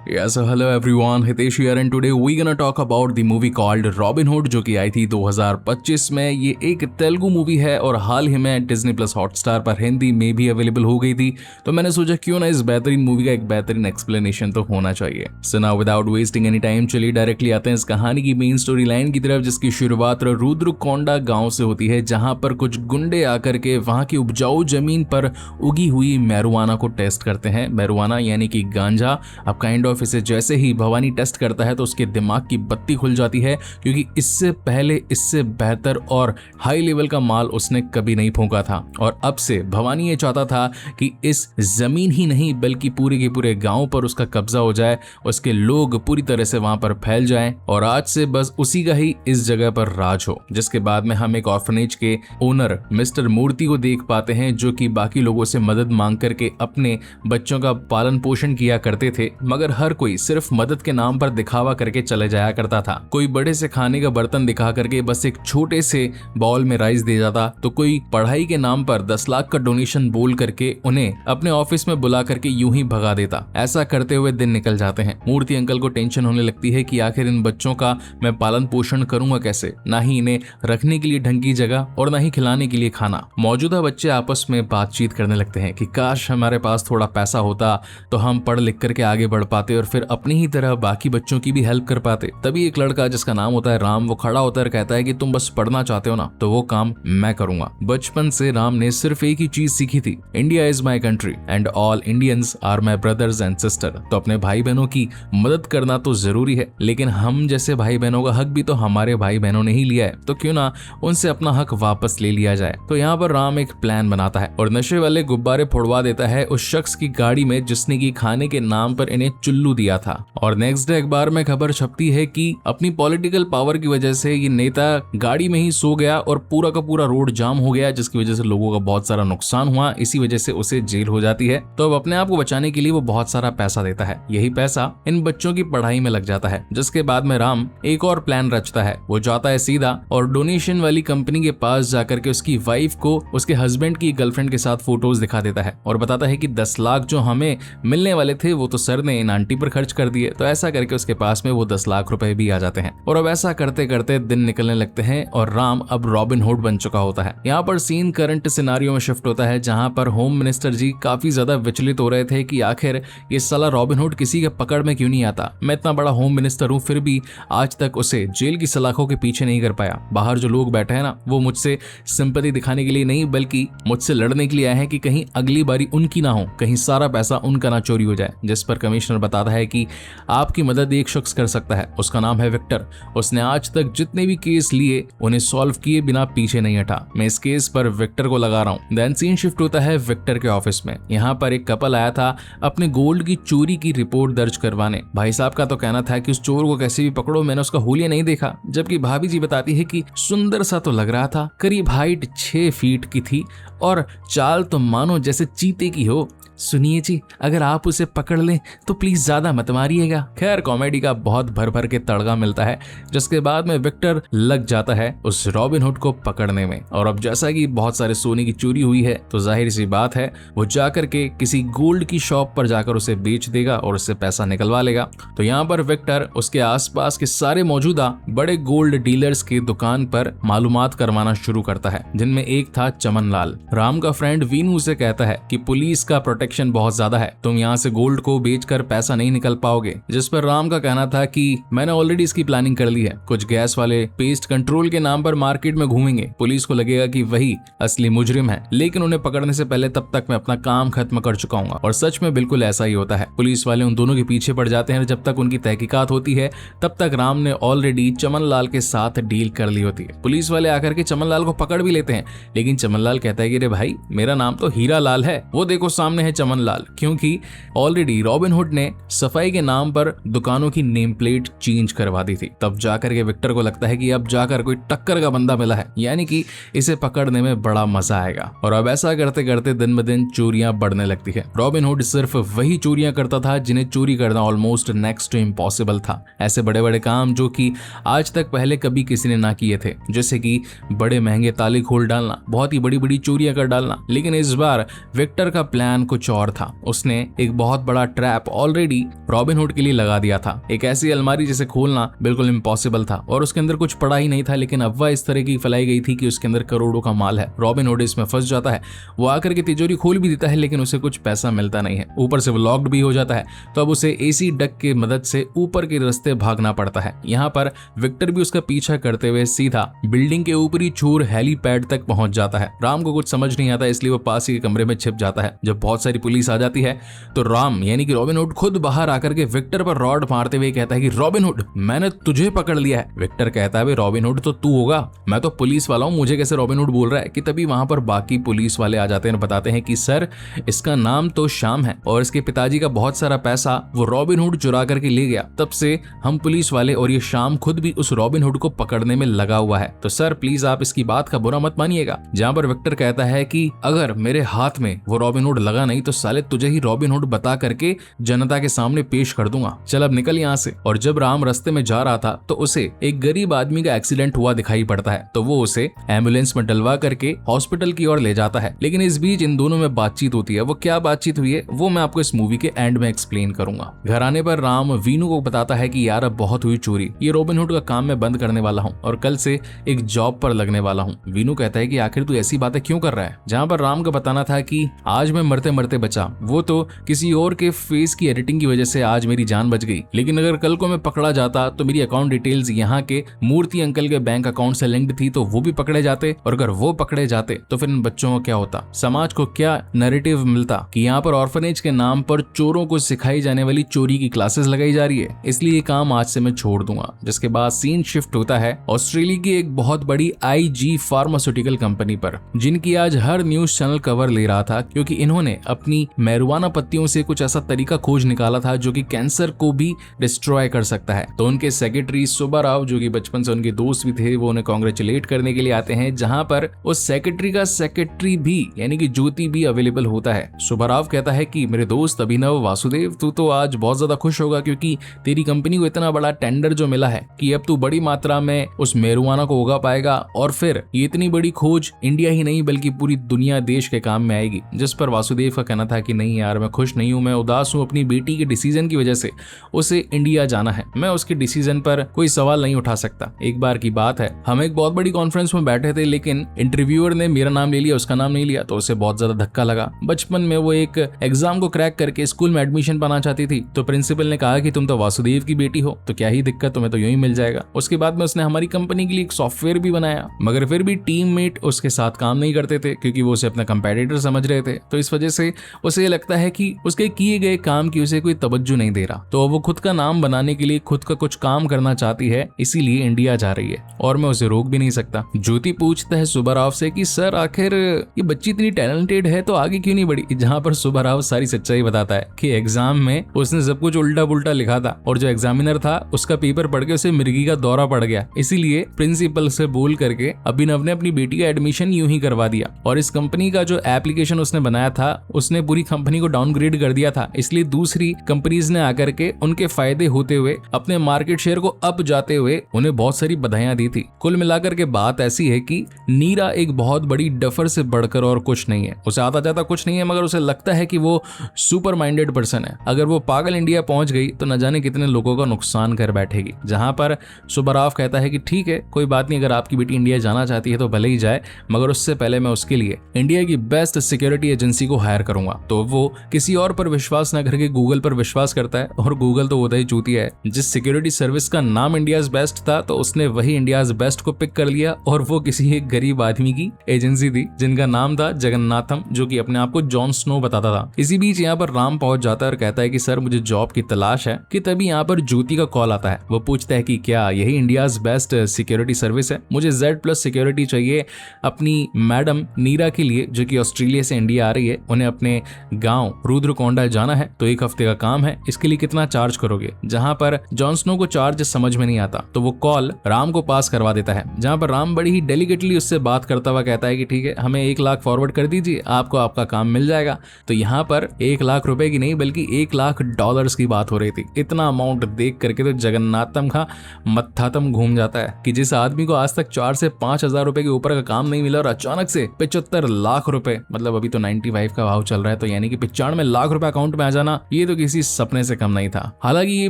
Yes, so hello everyone, Hitesh here and today we gonna talk about the movie called Robin Hood जो कि आई थी 2025 में। ये एक तेलुगु मूवी है और हाल ही में डिज्नी प्लस हॉटस्टार पर हिंदी में भी अवेलेबल हो गई थी। तो मैंने सोचा क्यों ना इस बेहतरीन मूवी का एक बेहतरीन एक्सप्लेनेशन तो होना चाहिए। So now without wasting any time चलिए डायरेक्टली आते हैं इस कहानी की मेन स्टोरी लाइन की तरफ, जिसकी शुरुआत रुद्रकोंडा गाँव से होती है, जहाँ पर कुछ गुंडे आकर के वहाँ की उपजाऊ जमीन पर उगी हुई मैरुआना को टेस्ट करते हैं। मैरुआना यानी कि गांजा। अब काइंड ऑफ इसे जैसे ही भवानी टेस्ट करता है तो उसके दिमाग की बत्ती खुल जाती है, क्योंकि इससे पहले इससे बेहतर और हाई लेवल का माल उसने कभी नहीं फूंका था। और अब से भवानी ये चाहता था कि इस जमीन ही नहीं बल्कि पूरे के पूरे गांव पर उसका कब्जा हो जाए, उसके लोग पूरी तरह से वहां पर फैल जाएं और आज से बस उसी का ही इस जगह पर राज हो। जिसके बाद में हम एक ऑर्फनेज के ओनर मिस्टर मूर्ति को देख पाते हैं, जो कि बाकी लोगों से मदद मांग करके अपने बच्चों का पालन पोषण किया करते थे, मगर हर कोई सिर्फ मदद के नाम पर दिखावा करके चले जाया करता था। कोई बड़े से खाने का बर्तन दिखा करके बस एक छोटे से बाउल में राइस दे जाता, तो कोई पढ़ाई के नाम पर 10 लाख का डोनेशन बोल करके उन्हें अपने ऑफिस में बुला करके यूं ही भगा देता। ऐसा करते हुए दिन निकल जाते हैं। मूर्ति अंकल को टेंशन होने लगती है कि आखिर इन बच्चों का मैं पालन पोषण करूंगा कैसे, ना ही इन्हें रखने के लिए ढंग की जगह और ना ही खिलाने के लिए खाना। मौजूदा बच्चे आपस में बातचीत करने लगते हैं कि काश हमारे पास थोड़ा पैसा होता तो हम पढ़ लिख करके आगे बढ़ पाते और फिर अपनी ही तरह बाकी बच्चों की भी हेल्प कर पाते। तभी एक लड़का जिसका नाम होता है राम, वो खड़ा होता है, कहता है कि तुम बस पढ़ना चाहते हो ना, तो वो काम मैं करूंगा। बचपन से राम ने सिर्फ एक ही चीज सीखी थी, India is my country and all Indians are my brothers and sister. तो अपने भाई बहनों की मदद करना तो जरूरी है, लेकिन हम जैसे भाई बहनों का हक भी तो हमारे भाई बहनों ने ही लिया है, तो क्यों ना उनसे अपना हक वापस ले लिया जाए। तो यहाँ पर राम एक प्लान बनाता है और नशे वाले गुब्बारे फोड़वा देता है उस शख्स की गाड़ी में जिसने की खाने के नाम पर इन्हें चुल्लू दिया था। और नेक्स्ट डे अखबार में खबर छपती है कि अपनी पॉलिटिकल पावर की वजह से ये नेता गाड़ी में ही सो गया और पूरा का पूरा रोड जाम हो गया, जिसकी वजह से लोगों का बहुत सारा नुकसान हुआ। इसी वजह से उसे जेल हो जाती है। तो अब अपने आप को बचाने के लिए वो बहुत सारा पैसा देता है। यही पैसा इन बच्चों की पढ़ाई में लग जाता है। जिसके बाद में राम एक और प्लान रचता है। वो जाता है सीधा और डोनेशन वाली कंपनी के पास जाकर के उसकी वाइफ को उसके हस्बैंड की गर्लफ्रेंड के साथ फोटोज दिखा देता है और बताता है कि 10 लाख जो हमें मिलने वाले थे वो तो सर ने इन आंटी पर खर्च कर दिए। तो ऐसा करके उसके पास में वो 10 लाख रुपए भी आ जाते हैं। और अब ऐसा करते करते दिन निकलने लगते हैं और राम अब रॉबिन हुड बन चुका होता है। यहाँ पर सीन करंट सिनारियो में शिफ्ट होता है, जहाँ पर होम मिनिस्टर जी काफी ज्यादा विचलित हो रहे थे कि आखिर ये साला रॉबिन हुड किसी के पकड़ में क्यों नहीं आता। मैं इतना बड़ा होम मिनिस्टर हूँ, फिर भी आज तक उसे जेल की सलाखों के पीछे नहीं कर पाया। बाहर जो लोग बैठे हैं ना, वो मुझसे सिंपैथी दिखाने के लिए नहीं बल्कि मुझसे लड़ने के लिए आए हैं कि कहीं अगली बारी उनकी ना हो, कहीं सारा पैसा उनका ना चोरी हो जाए। जिस पर कमिश्नर बताता है कि आपकी मदद एक शख्स कर सकता है, उसका नाम है विक्टर। उसने आज तक जितने भी केस लिए उन्हें सॉल्व किए बिना पीछे नहीं हटा। मैं इस केस पर विक्टर को लगा रहा हूँ। देन सीन शिफ्ट होता है विक्टर के ऑफिस में। यहाँ पर एक कपल आया था अपने गोल्ड की चोरी की रिपोर्ट दर्ज करवाने। भाई साहब का तो कहना था कि उस चोर को कैसे भी पकड़ो, मैंने उसका हुलिया नहीं देखा। जबकि भाभी जी बताती है कि सुंदर सा तो लग रहा था, करीब हाइट 6 फीट की थी और चाल तो मानो जैसे चीते की हो। सुनिए जी, अगर आप उसे पकड़ लें तो प्लीज ज्यादा मत मारिएगा। खैर कॉमेडी का बहुत भर भर के तड़का मिलता है, जिसके बाद में विक्टर लग जाता है उस रॉबिन हुड को पकड़ने में। और अब जैसा कि बहुत सारे सोने की चोरी हुई है, तो जाहिर सी बात है वो जाकर के किसी गोल्ड की शॉप पर जाकर उसे बेच देगा और उससे पैसा निकलवा लेगा। तो यहाँ पर विक्टर उसके आसपास के सारे मौजूदा बड़े गोल्ड डीलर्स की दुकान पर मालूमात करवाना शुरू करता है, जिनमें एक था चमन लाल। राम का फ्रेंड वीनू उसे कहता है कि पुलिस का प्रोटेक्शन बहुत ज्यादा है, तुम यहाँ से गोल्ड को बेचकर पैसा नहीं निकल पाओगे। जिस पर राम का कहना था कि मैंने ऑलरेडी इसकी प्लानिंग कर ली है। कुछ गैस वाले पेस्ट कंट्रोल के नाम पर मार्केट में घूमेंगे, पुलिस को लगेगा कि वही असली मुजरिम है, लेकिन उन्हें पकड़ने से पहले तब तक मैं अपना काम खत्म कर चुका हूँ। और सच में बिल्कुल ऐसा ही होता है। पुलिस वाले उन दोनों के पीछे पड़ जाते हैं। जब तक उनकी तहकीकात होती है तब तक राम ने ऑलरेडी चमन लाल के साथ डील कर ली होती है। पुलिस वाले आकर के चमन लाल को पकड़ भी लेते हैं, लेकिन चमन लाल कहता है कि रे भाई, मेरा नाम तो हीरा लाल है, वो देखो सामने है चमन लाल। क्योंकि ऑलरेडी रॉबिन हुड ने सफाई के नाम पर दुकानों की नेम प्लेट चेंज करवा दी थी। तब जाकर के विक्टर को लगता है कि अब जाकर कोई टक्कर का बंदा मिला है, यानी कि इसे पकड़ने में बड़ा मजा आएगा। और अब ऐसा करते करते दिन ब दिन चोरियां बढ़ने लगती है। रॉबिन हुड सिर्फ वही चोरियां करता था जिन्हें चोरी करना ऑलमोस्ट नेक्स्ट टू इम्पॉसिबल था। ऐसे बड़े बड़े काम जो कि आज तक पहले कभी किसी ने ना किए थे, जैसे कि बड़े महंगे ताले खोल डालना, बहुत ही बड़ी बड़ी चोरियां कर डालना। लेकिन इस बार विक्टर का प्लान कुछ कुछ और था। उसने एक बहुत बड़ा ट्रैप ऑलरेडी रॉबिनहुड के लिए लगा दिया था। एक ऐसी अलमारी जिसे खोलना बिल्कुल इम्पॉसिबल था और उसके अंदर कुछ पड़ा ही नहीं था, लेकिन अफवाह इस तरह की फैलाई गई थी कि उसके अंदर करोड़ों का माल है। रॉबिनहुड इसमें फंस जाता है। वो आकर के तिजोरी खोल भी देता है, लेकिन उसे कुछ पैसा मिलता नहीं है। ऊपर से वो लॉक्ड भी हो जाता है, तो अब उसे एसी डक की मदद से ऊपर के रास्ते भागना पड़ता है। यहाँ पर विक्टर भी उसका पीछा करते हुए सीधा बिल्डिंग के ऊपरी छोर हेलीपैड तक पहुंच जाता है। राम को कुछ समझ नहीं आता, इसलिए वो पास के कमरे में छिप जाता है। जब बहुत सारी पुलिस आ जाती है तो राम यानी कि रॉबिनहुड खुद बाहर आकर के विक्टर पर रॉड मारते हुए कहता है कि रॉबिनहुड, मैंने तुझे पकड़ लिया है। विक्टर कहता है रॉबिनहुड तो तू होगा, मैं तो पुलिस वाला हूं, मुझे कैसे रॉबिनहुड बोल रहा है। कि तभी वहां पर बाकी पुलिस वाले आ जाते हैं और बताते हैं कि सर, इसका नाम तो श्याम है और इसके पिताजी का बहुत सारा पैसा वो रॉबिनहुड चुरा करके ले गया। तब से हम पुलिस वाले और ये श्याम खुद भी उस रॉबिनहुड को पकड़ने में लगा हुआ है, तो सर प्लीज आप इसकी बात का बुरा मत मानिएगा। जहां पर विक्टर कहता है कि अगर मेरे हाथ में वो रॉबिनहुड लगा नहीं तो साले तुझे ही रॉबिनहुड बता करके जनता के सामने पेश कर दूंगा, चल अब निकल यहाँ से। और जब राम रास्ते में जा रहा था तो उसे एक गरीब आदमी का एक्सीडेंट हुआ दिखाई पड़ता है, तो वो उसे एम्बुलेंस में डलवा करके हॉस्पिटल की ओर ले जाता है। लेकिन इस बीच इन दोनों में बातचीत होती है। वो क्या बातचीत हुई है वो मैं आपको इस मूवी के एंड में एक्सप्लेन करूंगा। घर आने पर राम वीनू को बताता है कि यार अब बहुत हुई चोरी, ये रॉबिनहुड का काम मैं बंद करने वाला हूँ और कल से एक जॉब पर लगने वाला हूँ। वीनू कहता है कि आखिर तू ऐसी बातें क्यों कर रहा है। जहाँ पर राम का बताना था कि आज मैं मरते मरते बचा, वो तो किसी और के फेस की एडिटिंग की वजह से आज मेरी जान बच गई, लेकिन अगर कल को मैं पकड़ा जाता तो मेरी अकाउंट डिटेल्स यहाँ के मूर्ति अंकल के बैंक अकाउंट से लिंक्ड थी, तो वो भी पकड़े जाते, और अगर वो पकड़े जाते तो फिर इन बच्चों को क्या होता, समाज को क्या नैरेटिव मिलता कि यहाँ पर ऑर्फनेज के नाम पर चोरों को सिखाई जाने वाली चोरी की क्लासेस लगाई जा रही है। इसलिए ये काम आज से मैं छोड़ दूंगा। जिसके बाद सीन शिफ्ट होता है ऑस्ट्रेलिया की एक बहुत बड़ी IG फार्मास्यूटिकल कंपनी पर, जिनकी आज हर न्यूज चैनल कवर ले रहा था, क्योंकि इन्होंने अपनी मैरिजुआना पत्तियों से कुछ ऐसा तरीका खोज निकाला था जो कि कैंसर को भी डिस्ट्रॉय कर सकता है। तो उनके सेक्रेटरी सुब्बा राव, जो कि बचपन से उनके दोस्त भी थे, वो उन्हें कांग्रेचुलेट करने के लिए आते हैं, जहां पर उस सेक्रेटरी का सेक्रेटरी भी यानी कि ज्योति भी अवेलेबल होता है। सुब्बा राव कहता है कि मेरे दोस्त अभिनव वासुदेव, तू तो आज बहुत ज्यादा खुश होगा क्योंकि तेरी कंपनी को इतना बड़ा टेंडर जो मिला है कि अब तू बड़ी मात्रा में उस मैरिजुआना को उगा पाएगा, और फिर ये इतनी बड़ी खोज इंडिया ही नहीं बल्कि पूरी दुनिया देश के काम में आएगी। जिस पर वासुदेव का कहना था कि नहीं यार, मैं खुश नहीं हूं, मैं उदास हूं अपनी बेटी के डिसीजन की वजह से। उसे इंडिया जाना है, मैं उसके डिसीजन पर कोई सवाल नहीं उठा सकता। एक बार की बात है, हम एक बहुत बड़ी कॉन्फ्रेंस में बैठे थे, लेकिन इंटरव्यूअर ने मेरा नाम ले लिया, उसका नाम नहीं लिया, तो उसे बहुत ज्यादा धक्का लगा। बचपन में वो एक एग्जाम को क्रैक करके स्कूल में एडमिशन पाना चाहती थी, तो प्रिंसिपल ने कहा कि तुम तो वासुदेव की बेटी हो, तो क्या ही दिक्कत, तुम्हें तो यूं ही मिल जाएगा। उसके बाद में उसने हमारी कंपनी के लिए एक सॉफ्टवेयर भी बनाया, मगर फिर भी टीममेट उसके साथ काम नहीं करते थे क्योंकि वो उसे अपना कंपेटिटर समझ रहे थे। तो इस वजह से उसे लगता है कि उसके किए गए काम की उसे कोई तवज्जो नहीं दे रहा, तो वो खुद का नाम बनाने के लिए खुद का कुछ काम करना चाहती है, इसीलिए इंडिया जा रही है और मैं उसे रोक भी नहीं सकता। ज्योति पूछता है सुब्बा राव से कि सर आखिर ये बच्ची इतनी टैलेंटेड है तो आगे क्यों नहीं बढ़ी। जहां पर सुब्बा राव सारी सच्चाई बताता है कि एग्जाम में उसने सब कुछ उल्टा पुल्टा लिखा था और जो एग्जामिनर था उसका पेपर पढ़ के उसे मिर्गी का दौरा पड़ गया, इसीलिए प्रिंसिपल से बोल करके अभिनव ने अपनी बेटी का एडमिशन यूं ही करवा दिया। और इस कंपनी का जो एप्लीकेशन उसने बनाया था उसने पूरी कंपनी को डाउनग्रेड कर दिया था, इसलिए दूसरी कंपनीज ने आकर के उनके फायदे होते हुए अपने मार्केट शेयर को अप जाते हुए उन्हें बहुत सारी बधाइयां दी थी। कुल मिलाकर के बात ऐसी है कि नीरा एक बहुत बड़ी डफर से बढ़कर और कुछ नहीं है। उसे आता जाता कुछ नहीं है, मगर उसे लगता है कि वो सुपर माइंडेड पर्सन है। अगर वो पागल इंडिया पहुंच गई तो न जाने कितने लोगों का नुकसान कर बैठेगी। जहां पर सुब्बा राव कहता है कि ठीक है कोई बात नहीं, अगर आपकी बेटी इंडिया जाना चाहती है तो भले ही जाए, मगर उससे पहले मैं उसके लिए इंडिया की बेस्ट सिक्योरिटी एजेंसी को हायर करूंगा। तो वो किसी और पर विश्वास न करके गूगल पर विश्वास करता है, और गूगल तो होता ही चूतिया है। जिस सिक्योरिटी सर्विस का नाम इंडियाज बेस्ट था तो उसने वही इंडियाज बेस्ट को पिक कर लिया, और वो किसी एक गरीब आदमी की एजेंसी थी जिनका नाम था जगन्नाथम, जो कि अपने आप को जॉन स्नो बताता था। इसी बीच यहाँ पर राम पहुंच जाता है और कहता है कि सर मुझे जॉब की तलाश है। कि तभी यहाँ पर ज्योति का कॉल आता है। वो पूछता है कि क्या यही इंडियाज बेस्ट सिक्योरिटी सर्विस है, मुझे Z+ सिक्योरिटी चाहिए अपनी मैडम नीरा के लिए, जो कि ऑस्ट्रेलिया से इंडिया आ रही है। उन्हें अपने गांव रुद्रकोंडा जाना है, तो 1 हफ्ते का काम है, इसके लिए कितना चार्ज करोगे। जहां पर जॉन स्नो को चार्ज समझ में नहीं आता, तो वो कॉल राम को पास करवा देता है। जहां पर राम बड़ी ही डेलिकेटली उससे बात करता हुआ कहता है कि ठीक है हमें 1 लाख फॉरवर्ड कर दीजिए, आपको आपका काम मिल जाएगा। तो यहाँ पर 1 लाख रुपए की नहीं बल्कि $1 लाख की बात हो रही थी। इतना अमाउंट देख करके तो जगन्नाथम का मत्थातम घूम जाता है कि जिस आदमी को आज तक 4 से 5 हजार रुपए के ऊपर का काम नहीं मिला और अचानक से 75 लाख रुपए, मतलब अभी तो 95 का भाव चल चल रहा है, तो यानी कि 95 लाख रुपए अकाउंट में आ जाना ये तो किसी सपने से कम नहीं था। हालांकि ये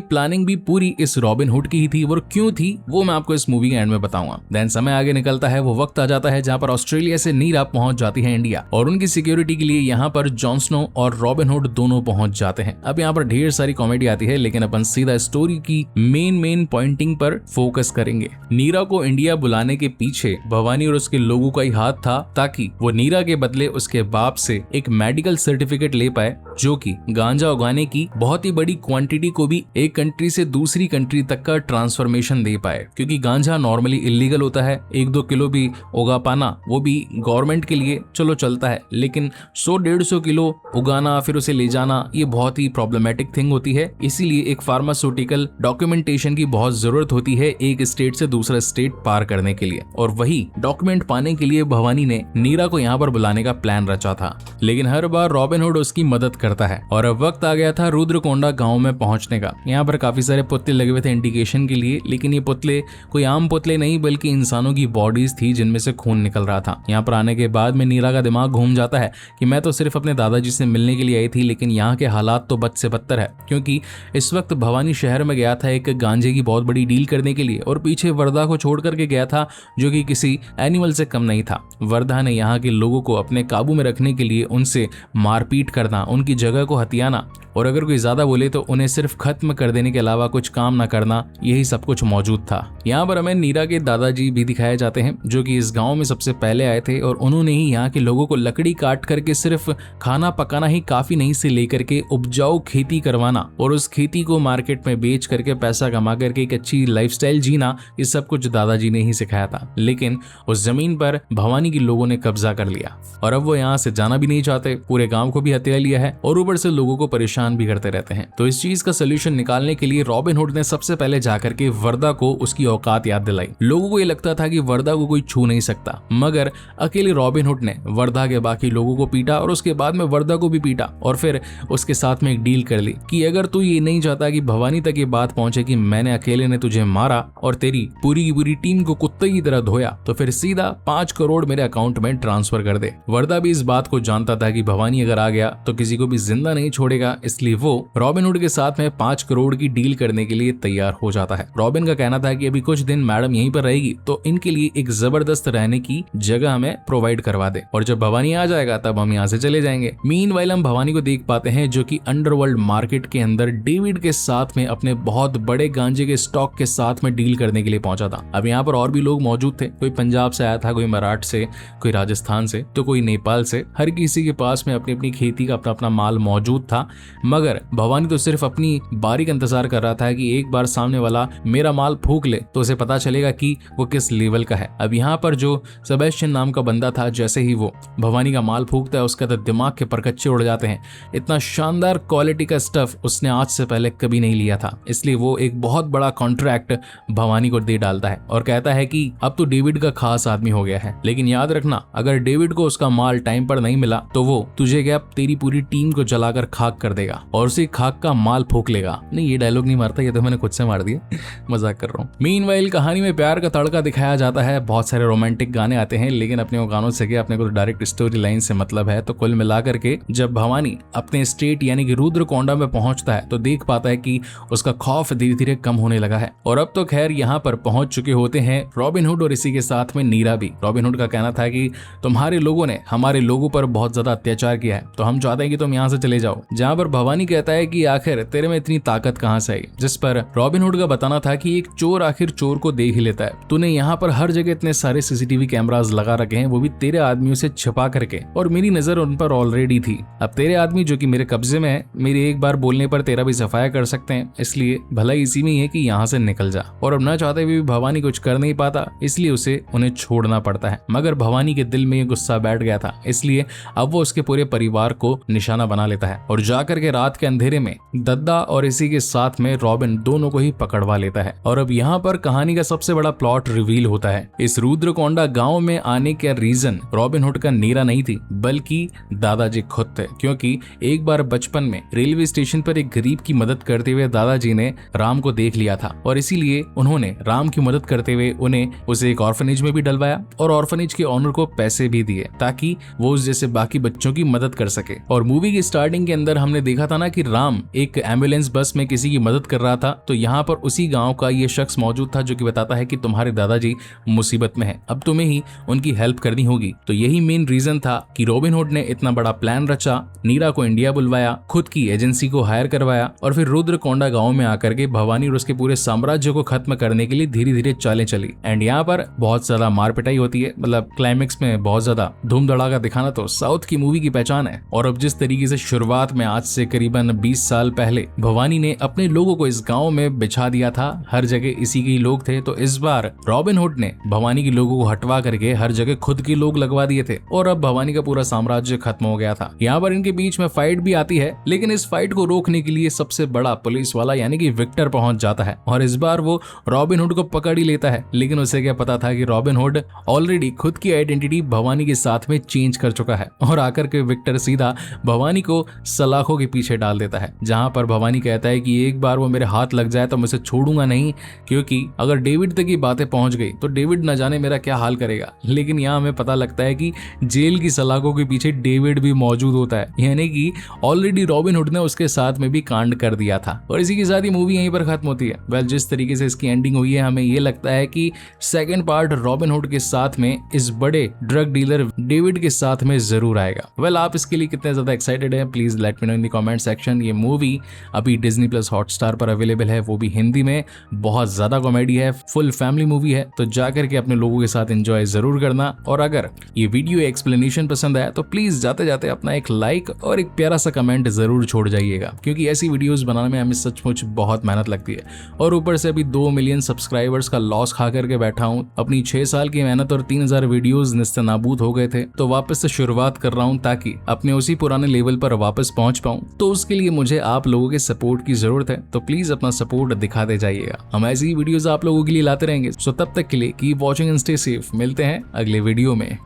प्लानिंग भी पूरी इस रॉबिन हुड की ही थी, और क्यों थी वो मैं आपको इस मूवी के एंड में बताऊंगा। देन समय आगे निकलता है, वो वक्त आ जाता है जहां पर ऑस्ट्रेलिया से नीरा पहुंच जाती है इंडिया, और उनकी सिक्योरिटी के लिए यहाँ पर जॉन स्नो और रॉबिन हुड दोनों पहुंच जाते हैं। अब यहाँ पर ढेर सारी कॉमेडी आती है, लेकिन अपन सीधा स्टोरी की मेन पॉइंटिंग पर फोकस करेंगे। नीरा को इंडिया बुलाने के पीछे भवानी और उसके लोगों का ही हाथ था, ताकि वो नीरा के बदले उसके बाप से एक मेडिकल सर्टिफिकेट ले पाए, जो कि गांजा उगाने की बहुत ही बड़ी क्वांटिटी को भी एक कंट्री से दूसरी कंट्री तक का ट्रांसफॉर्मेशन दे पाए। क्योंकि गांजा नॉर्मली इलीगल होता है, 1-2 किलो भी उगा पाना वो भी गवर्नमेंट के लिए चलो चलता है, लेकिन 100-150 किलो उगाना फिर उसे ले जाना ये बहुत ही प्रॉब्लमेटिक थिंग होती है। इसीलिए एक फार्मास्यूटिकल डॉक्यूमेंटेशन की बहुत जरूरत होती है एक स्टेट से दूसरा स्टेट पार करने के लिए, और वही डॉक्यूमेंट पाने के लिए भवानी ने नीरा को यहाँ पर बुलाने का प्लान रचा था। लेकिन हर बार रॉबिन हुड उसकी मदद करता है, और अब वक्त आ गया था रुद्रकोंडा गांव में पहुंचने का। यहाँ पर काफी सारे पुतले लगे हुए थे इंडिकेशन के लिए, लेकिन ये पुतले कोई आम पुतले नहीं बल्कि इंसानों की बॉडीज थी जिनमें से खून निकल रहा था। यहाँ पर आने के बाद में नीरा का दिमाग घूम जाता है कि मैं तो सिर्फ अपने दादाजी से मिलने के लिए आई थी, लेकिन यहाँ के हालात तो बद से बदतर है। क्योंकि इस वक्त भवानी शहर में गया था एक गांजे की बहुत बड़ी डील करने के लिए, और पीछे वर्धा को छोड़ करके गया था जो कि किसी एनिमल से कम नहीं था। वर्धा ने यहाँ के लोगों को अपने काबू में रखने के लिए उनसे मारपीट करना, उनकी जगह को हथियाना, और अगर कोई ज्यादा बोले तो उन्हें सिर्फ खत्म कर देने के अलावा कुछ काम न करना, यही सब कुछ मौजूद था। यहाँ पर हमें नीरा के दादाजी भी दिखाए जाते हैं, जो कि इस गांव में सबसे पहले आए थे, और उन्होंने ही यहाँ के लोगों को लकड़ी काट करके सिर्फ खाना पकाना ही काफी नहीं से लेकर के उपजाऊ खेती करवाना और उस खेती को मार्केट में बेच करके पैसा कमा करके एक अच्छी लाइफस्टाइल जीना, ये सब कुछ दादाजी ने ही सिखाया था। लेकिन उस जमीन पर भवानी के लोगों ने कब्जा कर लिया, और अब वो यहाँ से जाना भी नहीं चाहते, पूरे गांव को भी हथिया लिया है, और ऊपर से लोगों को परेशान भी करते रहते हैं। तो इस चीज का सोल्यूशन निकालने के लिए रॉबिन हुड ने सबसे पहले जाकर के वर्धा को उसकी औकात याद दिलाई। लोगों को ये लगता था कि वर्धा को कोई छू नहीं सकता, मगर अकेले रॉबिन हुड ने वर्धा के बाकी लोगों को पीटा, और उसके बाद में वर्धा को भी पीटा, और फिर उसके साथ में एक डील कर ली कि अगर तू ये नहीं चाहता कि भवानी तक ये बात पहुंचे कि मैंने अकेले ने तुझे मारा और तेरी पूरी की पूरी टीम को कुत्ते की तरह धोया, तो फिर सीधा 5 करोड़ मेरे अकाउंट में ट्रांसफर कर दे। वर्धा भी इस बात को जानता था कि भवानी अगर आ गया तो किसी को भी जिंदा नहीं छोड़ेगा, इसलिए वो रॉबिन हुड के साथ में 5 करोड़ की डील करने के लिए तैयार हो जाता है। रॉबिन का कहना था कि अभी कुछ दिन मैडम यहीं पर रहेगी, तो इनके लिए एक जबरदस्त रहने की जगह हमें प्रोवाइड करवा दे, और जब भवानी आ जाएगा तब हम यहाँ से चले जाएंगे। मीनवाइल हम भवानी को देख पाते हैं जो कि अंडरवर्ल्ड मार्केट के अंदर डेविड के साथ में अपने बहुत बड़े गांजे के स्टॉक के साथ में डील करने के लिए पहुंचा था। अब यहाँ पर और भी लोग मौजूद थे, कोई पंजाब से आया था, कोई मराठ से, कोई राजस्थान से, तो कोई नेपाल से। हर किसी के पास में अपनी अपनी खेती का अपना अपना माल मौजूद था, मगर भवानी तो सिर्फ अपनी बारी का इंतजार कर रहा था कि एक बार सामने वाला मेरा माल फूंक ले तो उसे पता चलेगा कि वो किस लेवल का है। अब यहाँ पर जो सेबेस्टियन नाम का बंदा था, जैसे ही वो भवानी का माल फूंकता है उसका तो दिमाग के परकच्चे उड़ जाते हैं। इतना शानदार क्वालिटी का स्टफ उसने आज से पहले कभी नहीं लिया था, इसलिए वो एक बहुत बड़ा कॉन्ट्रैक्ट भवानी को दे डालता है और कहता है कि अब तो डेविड का खास आदमी हो गया है, लेकिन याद रखना अगर डेविड को उसका माल टाइम पर नहीं मिला तो वो तुझे क्या तेरी पूरी टीम को जलाकर खाक कर देगा और उसी खाक का माल फूंक लेगा। नहीं, ये डायलॉग नहीं मारता, ये तो मैंने खुद से मार दिया, मजाक कर रहा हूँ। मीनवाइल कहानी में प्यार का तड़का दिखाया जाता है, बहुत सारे रोमांटिक गाने आते हैं, लेकिन अपने वो गानों से क्या, अपने को तो डायरेक्ट स्टोरी लाइन से मतलब है। तो कुल मिलाकर के जब भवानी अपने स्टेट यानी कि रुद्रकोंडा में पहुंचता है तो देख पाता है कि उसका खौफ धीरे धीरे कम होने लगा है। और अब तो खैर यहाँ पर पहुंच चुके होते हैं रॉबिन हुड और इसी के साथ में नीरा भी। रॉबिन हुड का कहना था कि तुम्हारे लोगों ने हमारे लोगों पर बहुत ज्यादा अत्याचार किया है, तो हम चाहते हैं कि तुम यहाँ से चले जाओ। जहाँ पर भवानी कहता है कि आखिर तेरे में इतनी ताकत कहाँ से आई, जिस पर रॉबिन हुड का बताना था कि एक चोर आखिर चोर को देख ही लेता है। तूने यहाँ पर हर जगह इतने सारे सीसीटीवी कैमरास लगा रखे हैं, वो भी तेरे आदमियों से छिपा करके, और मेरी नजर उन पर ऑलरेडी थी। अब तेरे आदमी जो कि मेरे कब्जे में है, मेरे एक बार बोलने पर तेरा भी सफाया कर सकते हैं, इसलिए भलाई इसी में ही है कि यहाँ से निकल जा। और अब न चाहते हुए भी भवानी कुछ कर नहीं पाता, इसलिए उसे उन्हें छोड़ना पड़ता है। मगर भवानी के दिल में ये गुस्सा बैठ गया था, इसलिए अब वो उसके पूरे परिवार को निशाना बना लेता है और जाकर के रात के अंधेरे में दद्दा और इसी के साथ में रॉबिन दोनों को ही पकड़वा लेता है। और अब यहाँ पर कहानी का सबसे बड़ा प्लॉट रिवील होता है। इस रुद्रकोंडा गांव में आने का रीजन रॉबिन हुड का नीरा नहीं थी, बल्कि दादाजी खुद थे। क्योंकि एक बार बचपन में रेलवे स्टेशन पर एक गरीब की मदद करते हुए दादाजी ने राम को देख लिया था, और इसीलिए उन्होंने राम की मदद करते हुए उन्हें उसे एक ऑर्फनेज में भी डलवाया और ऑर्फनेज के ऑनर को पैसे भी दिए ताकि वो उस जैसे बाकी बच्चों की मदद कर सके। और मूवी की स्टार्टिंग के अंदर हमने देखा था ना कि राम एक एम्बुलेंस बस में किसी की मदद कर रहा था, तो यहाँ पर उसी गांव का ये शख्स मौजूद था जो कि बताता है कि तुम्हारे दादाजी मुसीबत में है, अब तुम्हें ही उनकी हेल्प करनी होगी। तो यही मेन रीजन था कि रॉबिन हुड ने इतना बड़ा प्लान रचा, नीरा को इंडिया बुलवाया, खुद की एजेंसी को हायर करवाया और फिर रुद्रकोंडा गांव में आकर के भवानी और उसके पूरे साम्राज्य को खत्म करने के लिए धीरे धीरे चालें चली। एंड यहाँ पर बहुत ज्यादा मार पिटाई होती है, मतलब क्लाइमेक्स में बहुत ज्यादा धूम धड़ाका दिखाना तो साउथ की मूवी की पहचान है। और अब जिस तरीके से शुरुआत में आज से करीबन 20 साल पहले भवानी ने अपने लोगों को इस गांव में बिछा दिया था, हर जगह इसी के लोग थे, तो इस बार रॉबिन हुड ने भवानी के लोगों को हटवा करके हर जगह खुद के लोग लगवा दिए थे और अब भवानी का पूरा साम्राज्य खत्म हो गया था। यहाँ पर इनके बीच में फाइट भी आती है, लेकिन इस फाइट को रोकने के लिए सबसे बड़ा पुलिस वाला यानी कि विक्टर पहुंच जाता है और इस बार वो रॉबिन हुड को पकड़ ही लेता है। लेकिन उसे क्या पता था कि रॉबिन हुड ऑलरेडी खुद की आइडेंटिटी भवानी के साथ में चेंज कर चुका है और आकर के विक्टर सीधा भवानी को सलाखों के पीछे डाल देता है, जहां पर भवानी कहता है कि एक बार वो मेरे हाथ लग जाए तो मैं उसे छोड़ूंगा नहीं, क्योंकि अगर डेविड तक ये बातें पहुंच गई तो डेविड न जाने मेरा क्या हाल करेगा। लेकिन यहाँ हमें पता लगता है कि जेल की सलाखों के पीछे डेविड भी मौजूद होता है, यानी कि ऑलरेडी रॉबिन हुड ने उसके साथ में भी कांड कर दिया था। और इसी के साथ ही मूवी यहीं पर खत्म होती है। वेल, जिस तरीके से इसकी एंडिंग हुई है, हमें ये लगता है कि सेकंड पार्ट रॉबिन हुड के साथ में इस बड़े ड्रग डीलर डेविड के साथ में जरूर आएगा। वेल, आप इसके लिए कितने ज्यादा एक्साइटेड हैं please let me know in the comment section. ये मूवी अभी डिज्नी प्लस हॉटस्टार पर अवेलेबल है, वो भी हिंदी में। बहुत ज्यादा कॉमेडी है, फुल फैमिली मूवी है, तो जाकर के अपने लोगों के साथ एंजॉय जरूर करना। और अगर ये वीडियो एक्सप्लेनेशन पसंद आया तो प्लीज जाते जाते अपना एक लाइक और एक प्यारा सा कमेंट जरूर छोड़ जाइएगा, क्योंकि ऐसी वीडियोस बनाने में हमें सचमुच बहुत मेहनत लगती है। और ऊपर से अभी 2 मिलियन सब्सक्राइबर्स का लॉस खा करके बैठा हूं। अपनी 6 साल की मेहनत और 3000 वीडियोस निस्तेनाबूद हो गए थे, तो वापस से शुरुआत कर रहा हूं ताकि अपने उसी पुराने लेवल पर वापस पहुंच पाऊं। तो उसके लिए मुझे आप लोगों के सपोर्ट की जरूरत है, तो प्लीज अपना सपोर्ट दिखाते जाइएगा। हम ऐसी वीडियोस आप लोगों के लिए लाते रहेंगे। सो तब तक के लिए keep watching and stay safe. मिलते हैं अगले वीडियो में।